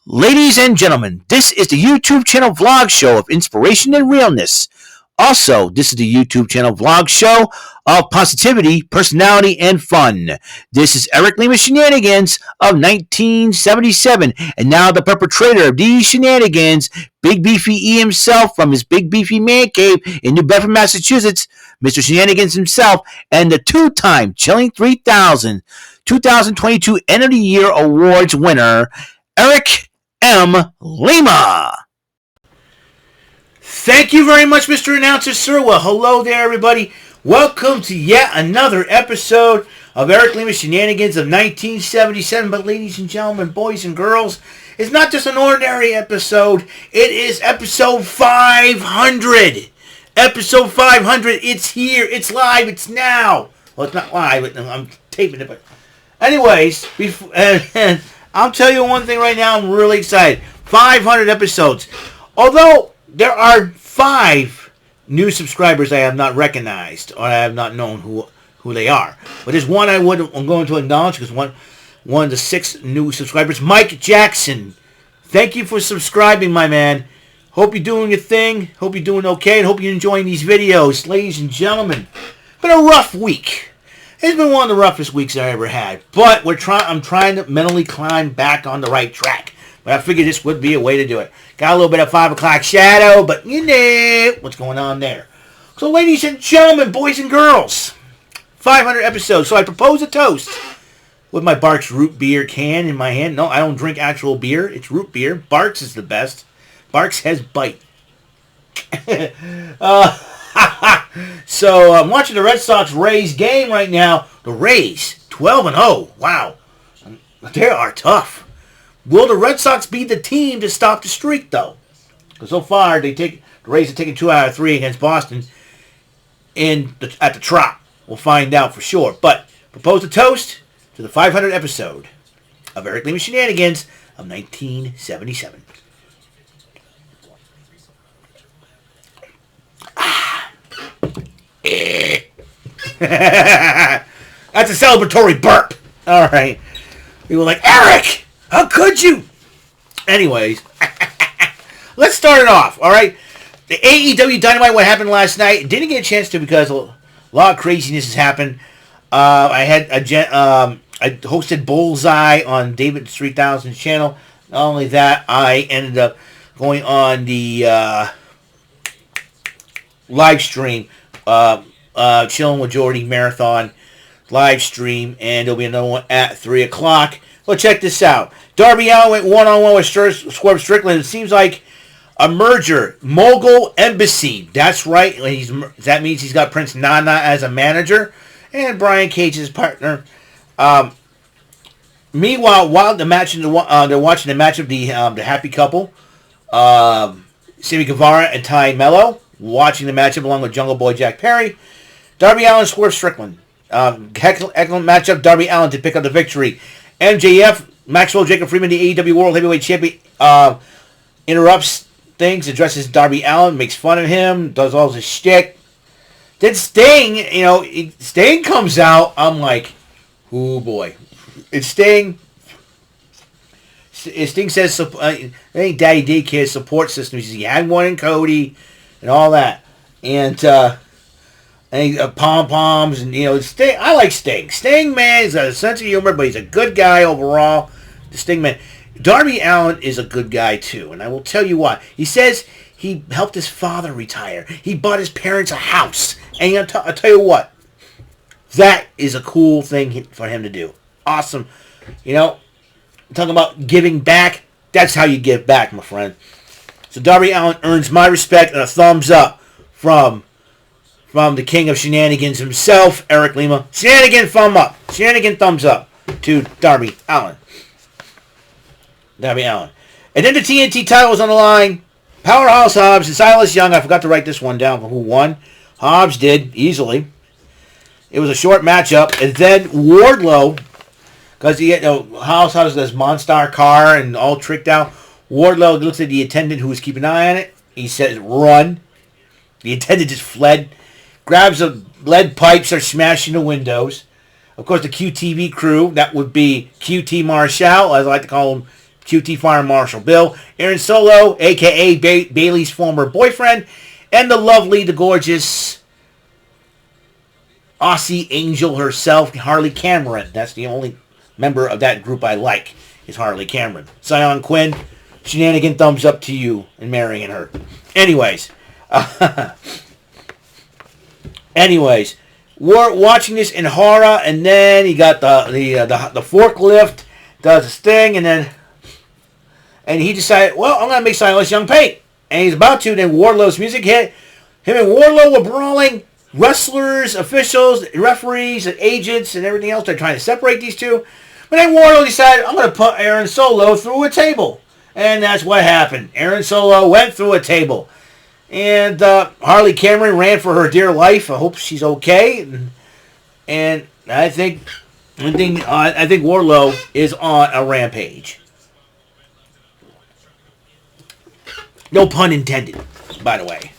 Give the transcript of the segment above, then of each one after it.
Ladies and gentlemen, this is the YouTube channel vlog show of inspiration and realness. Also, this is the YouTube channel vlog show of positivity, personality, and fun. This is Eric Lima Shenanigans of 1977, and now the perpetrator of these shenanigans, Big Beefy E himself from his Big Beefy Man Cave in New Bedford, Massachusetts, Mr. Shenanigans himself, and the two-time Chilling 3000 2022 End of the Year Awards winner, Eric M. Lima. Thank you very much, Mr. Announcer, sir. Well, hello there, everybody. Welcome to yet another episode of Eric Lima Shenanigans of 1977. But ladies and gentlemen, boys and girls, it's not just an ordinary episode. It is episode 500. Episode 500. It's here. It's live. It's now. Well, it's not live. I'm taping it, but anyways, I'll tell you one thing right now. I'm really excited. 500 episodes. Although there are 5 new subscribers I have not recognized or I have not known who they are. But there's one I'm going to acknowledge because one of the 6 new subscribers, Mike Jackson. Thank you for subscribing, my man. Hope you're doing your thing. Hope you're doing okay, and hope you're enjoying these videos, ladies and gentlemen. Been a rough week. It's been one of the roughest weeks I ever had. But I'm trying to mentally climb back on the right track. But I figured this would be a way to do it. Got a little bit of 5 o'clock shadow, but you know what's going on there. So ladies and gentlemen, boys and girls, 500 episodes. So I propose a toast with my Barks root beer can in my hand. No, I don't drink actual beer. It's root beer. Barks is the best. Barks has bite. So I'm watching the Red Sox-Rays game right now. The Rays, 12-0. Wow. They are tough. Will the Red Sox be the team to stop the streak, though? Because so far, the Rays have taken 2 out of 3 against Boston at the Trop. We'll find out for sure. But propose a toast to the 500th episode of Eric Lima Shenanigans of 1977. That's a celebratory burp. All right. We were like, Eric! How could you? Anyways, let's start it off, all right? The AEW Dynamite, what happened last night, didn't get a chance to because a lot of craziness has happened. I hosted Bullseye on David 3000's channel. Not only that, I ended up going on the live stream, Chilling with Jordy Marathon live stream, and there'll be another one at 3 o'clock. Well, check this out. Darby Allin went one-on-one with Swerve Strickland. It seems like a merger. Mogul Embassy. That's right. That means he's got Prince Nana as a manager and Brian Cage as partner. Meanwhile, while they're watching the match of the happy couple, Sammy Guevara and Ty Mello, watching the matchup along with Jungle Boy Jack Perry. Darby Allin and Swerve Strickland. Excellent matchup. Darby Allin to pick up the victory. MJF, Maxwell Jacob Freeman, the AEW World Heavyweight Champion, interrupts things, addresses Darby Allin, makes fun of him, does all his shtick. Then Sting, Sting comes out. I'm like, oh boy. It's Sting. Sting says, I think Daddy Daycare's support system. He says he had one in Cody and all that. And pom-poms, and, Sting. I like Sting. Sting, man, he's got a sense of humor, but he's a good guy overall. The Sting, man. Darby Allin is a good guy, too, and I will tell you why. He says he helped his father retire. He bought his parents a house. And I'll tell you what. That is a cool thing for him to do. Awesome. Talking about giving back. That's how you give back, my friend. So Darby Allin earns my respect and a thumbs up from the king of shenanigans himself, Eric Lima. Shenanigan thumb up. Shenanigan thumbs up to Darby Allin. Darby Allin. And then the TNT title was on the line. Powerhouse Hobbs and Silas Young. I forgot to write this one down for who won. Hobbs did, easily. It was a short matchup. And then Wardlow, because House has this Monstar car and all tricked out. Wardlow looks at the attendant who was keeping an eye on it. He says, run. The attendant just fled. Grabs a lead pipe, starts smashing the windows. Of course, the QTV crew, that would be QT Marshall, as I like to call him, QT Fire Marshal Bill, Aaron Solo, a.k.a. Bailey's former boyfriend, and the lovely, the gorgeous Aussie angel herself, Harley Cameron. That's the only member of that group I like, is Harley Cameron. Zion Quinn, Shenanigans, thumbs up to you in marrying her. Anyways, we're watching this in horror, and then he got the forklift, does his thing, and he decided, well, I'm gonna make Silas Young pay, and he's about to. Then Wardlow's music hit. Him and Wardlow were brawling. Wrestlers, officials, referees, and agents, and everything else. They're trying to separate these two, but then Wardlow decided, I'm gonna put Aaron Solo through a table, and that's what happened. Aaron Solo went through a table. And Harley Cameron ran for her dear life. I hope she's okay. And I think Wardlow is on a rampage. No pun intended, by the way.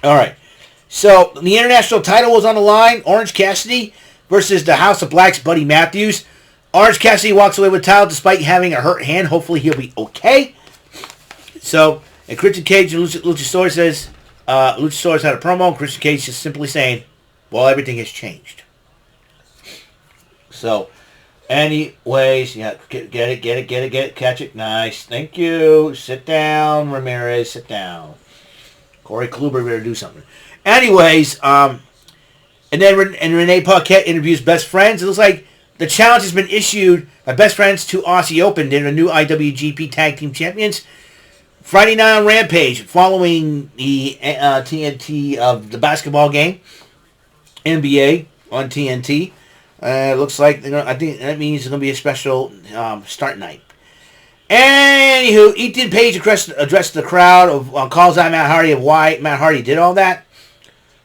All right. So the international title was on the line. Orange Cassidy versus the House of Black's Buddy Matthews. Orange Cassidy walks away with the title despite having a hurt hand. Hopefully he'll be okay. So. And Christian Cage and Luchasaurus says, Luchasaurus had a promo, and Christian Cage is simply saying, well, everything has changed. So, anyways, yeah, get it, catch it, nice, thank you, sit down, Ramirez, sit down. Corey Kluber better do something. Anyways, and then Renee Paquette interviews Best Friends. It looks like the challenge has been issued by Best Friends to Aussie Open. They're the new IWGP Tag Team Champions. Friday night on Rampage, following the TNT of the basketball game, NBA on TNT. Looks like I think that means it's going to be a special start night. Anywho, Ethan Page addressed the crowd, calls out Matt Hardy of why Matt Hardy did all that.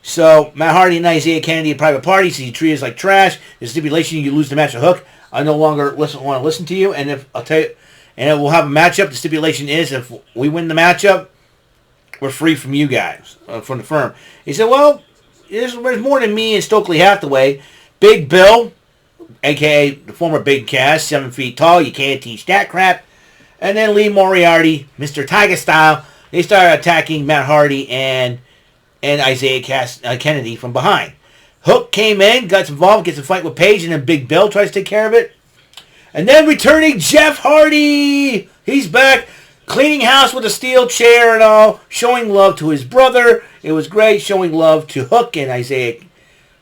So Matt Hardy and Isaiah Kennedy at private parties. He treated us like trash. The stipulation: you lose the match with Hook. I no longer want to listen to you. And if I'll tell you. And we'll have a matchup. The stipulation is if we win the matchup, we're free from you guys, from the firm. He said, well, there's more than me and Stokely Hathaway. Big Bill, a.k.a. the former Big Cass, 7 feet tall. You can't teach that crap. And then Lee Moriarty, Mr. Tiger Style. They started attacking Matt Hardy and Isaiah Kennedy from behind. Hook came in, got involved, gets a fight with Page, and then Big Bill tries to take care of it. And then returning Jeff Hardy. He's back, cleaning house with a steel chair and all, showing love to his brother. It was great, showing love to Hook and Isaiah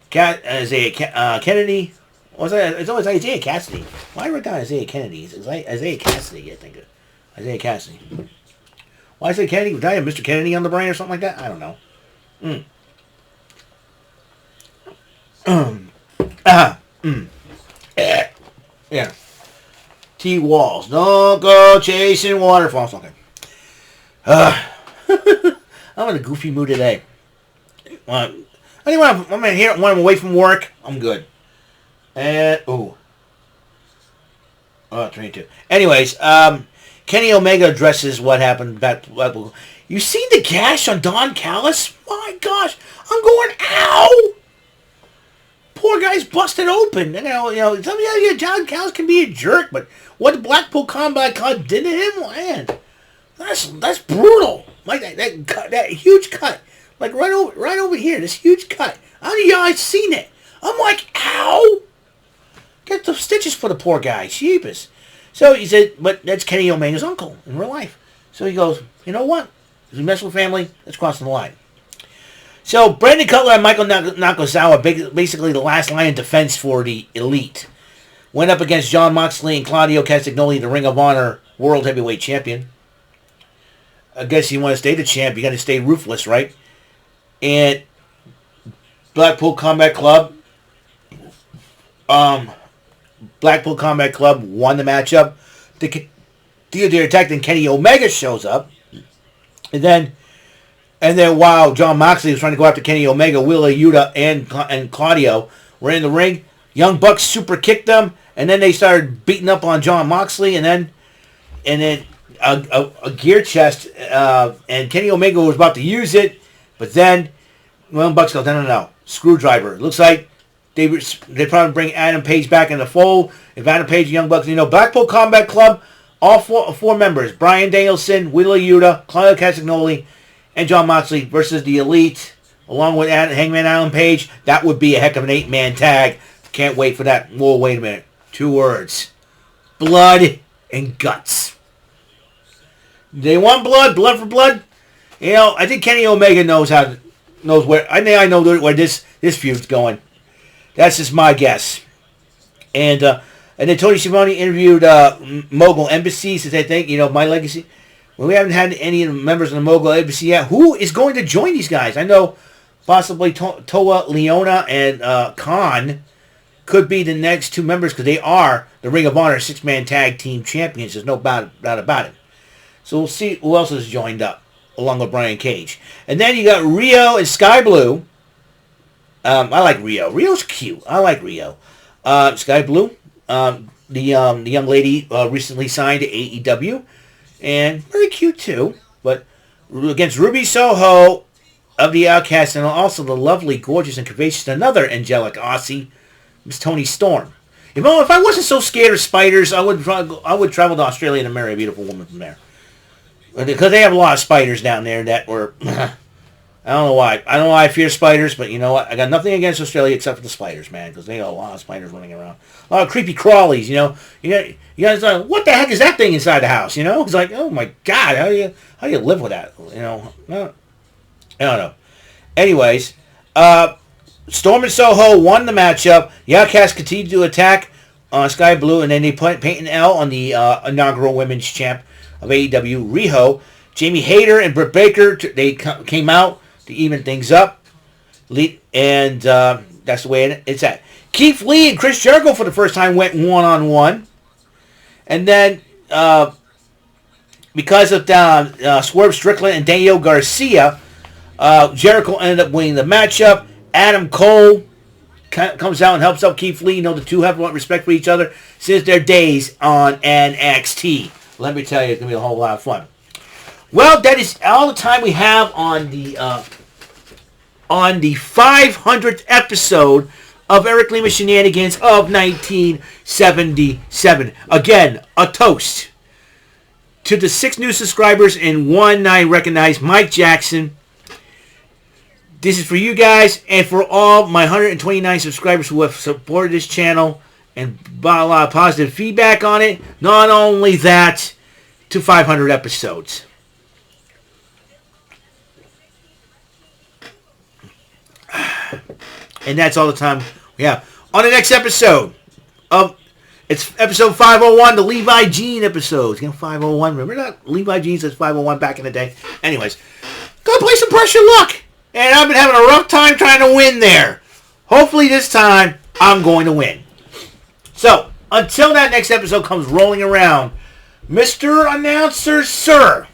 Kennedy. It's always Isaiah Cassidy. Why write down Isaiah Kennedy? It's Isaiah Cassidy, I think. Isaiah Cassidy. Why Isaiah Kennedy? Did I have Mr. Kennedy on the brain or something like that? I don't know. Yeah. T. Walls. Don't go chasing waterfalls. Okay. I'm in a goofy mood today. Anyway, I'm in here when I'm away from work. I'm good. And, 22. Anyways, Kenny Omega addresses what happened back. You seen the gash on Don Callis? My gosh. I'm going, ow! Poor guy's busted open. Somebody, Don Callis can be a jerk, but what the Blackpool Combat Club did to him, man, that's brutal. Like that huge cut, like right over here, this huge cut. I don't know y'all seen it. I'm like, ow! Get the stitches for the poor guy. Sheepus. So he said, but that's Kenny Omega's uncle in real life. So he goes, you know what? If you mess with family, that's crossing the line. So, Brandon Cutler and Michael Nakazawa, basically the last line of defense for the Elite, went up against Jon Moxley and Claudio Castagnoli, the Ring of Honor World Heavyweight Champion. I guess you want to stay the champ, you got to stay ruthless, right? And Blackpool Combat Club won the matchup. They're attacked, and Kenny Omega shows up. And then while Jon Moxley was trying to go after Kenny Omega, Wheeler Yuta and Claudio were in the ring. Young Bucks super kicked them, and then they started beating up on Jon Moxley, and then a gear chest, and Kenny Omega was about to use it, but then Young Bucks goes, no, screwdriver. Looks like They probably bring Adam Page back in the fold. If Adam Page and Young Bucks, Blackpool Combat Club, all four members, Bryan Danielson, Wheeler Yuta, Claudio Castagnoli, and Jon Moxley versus the Elite, along with Hangman Adam Page. That would be a heck of an 8-man tag. Can't wait for that. Whoa, wait a minute. 2 words. Blood and guts. They want blood for blood. I think Kenny Omega knows where. I think I know where this feud's going. That's just my guess. And then Tony Schiavone interviewed Mogul Embassy, says, I think, my legacy. Well, we haven't had any of the members of the Mogul Embassy yet. Who is going to join these guys? I know possibly Toa Leona and Khan could be the next 2 members because they are the Ring of Honor 6-man tag team champions. There's no doubt about it. So we'll see who else is joined up along with Brian Cage. And then you got Rio and Sky Blue. I like Rio. Rio's cute. I like Rio. Sky Blue, the young lady recently signed to AEW. And very cute too. But against Ruby Soho of the Outcasts and also the lovely, gorgeous, and curvaceous, another angelic Aussie, Miss Toni Storm. If I wasn't so scared of spiders, I would travel to Australia and marry a beautiful woman from there. Because they have a lot of spiders down there that were... I don't know why. I don't know why I fear spiders, but you know what? I got nothing against Australia except for the spiders, man, because they got a lot of spiders running around. A lot of creepy crawlies, You guys like, what the heck is that thing inside the house, It's like, oh my God, how do you live with that, I don't know. Anyways, Storm and Soho won the matchup. The Outcasts continued to attack Sky Blue, and then they put an L on the inaugural women's champ of AEW, Riho. Jamie Hayter and Britt Baker, they came out to even things up. And that's the way it's at. Keith Lee and Chris Jericho for the first time went one-on-one. And then, because of Swerve Strickland and Daniel Garcia, Jericho ended up winning the matchup. Adam Cole comes out and helps out Keith Lee. The two have respect for each other since their days on NXT. Let me tell you, it's going to be a whole lot of fun. Well, that is all the time we have on the 500th episode of Eric Lima Shenanigans of 1977. Again, a toast to the 6 new subscribers and 1 I recognize, Mike Jackson. This is for you guys and for all my 129 subscribers who have supported this channel and brought a lot of positive feedback on it. Not only that, to 500 episodes. And that's all the time we have. On the next episode of, it's episode 501, the Levi Jean episodes. 501. Remember that? Levi Jean says 501 back in the day. Anyways, go play some Pressure Luck. And I've been having a rough time trying to win there. Hopefully this time, I'm going to win. So, until that next episode comes rolling around, Mr. Announcer, sir,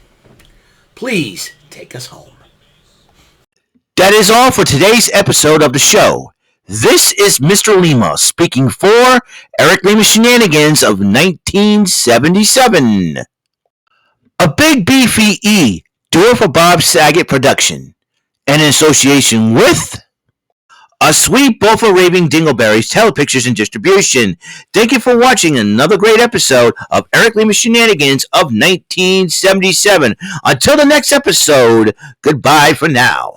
please take us home. That is all for today's episode of the show. This is Mr. Lima speaking for Eric Lima Shenanigans of 1977. A Big Beefy E, do it for Bob Saget production. And in association with A Sweet Bowl for Raving Dingleberries Telepictures and Distribution. Thank you for watching another great episode of Eric Lima Shenanigans of 1977. Until the next episode, goodbye for now.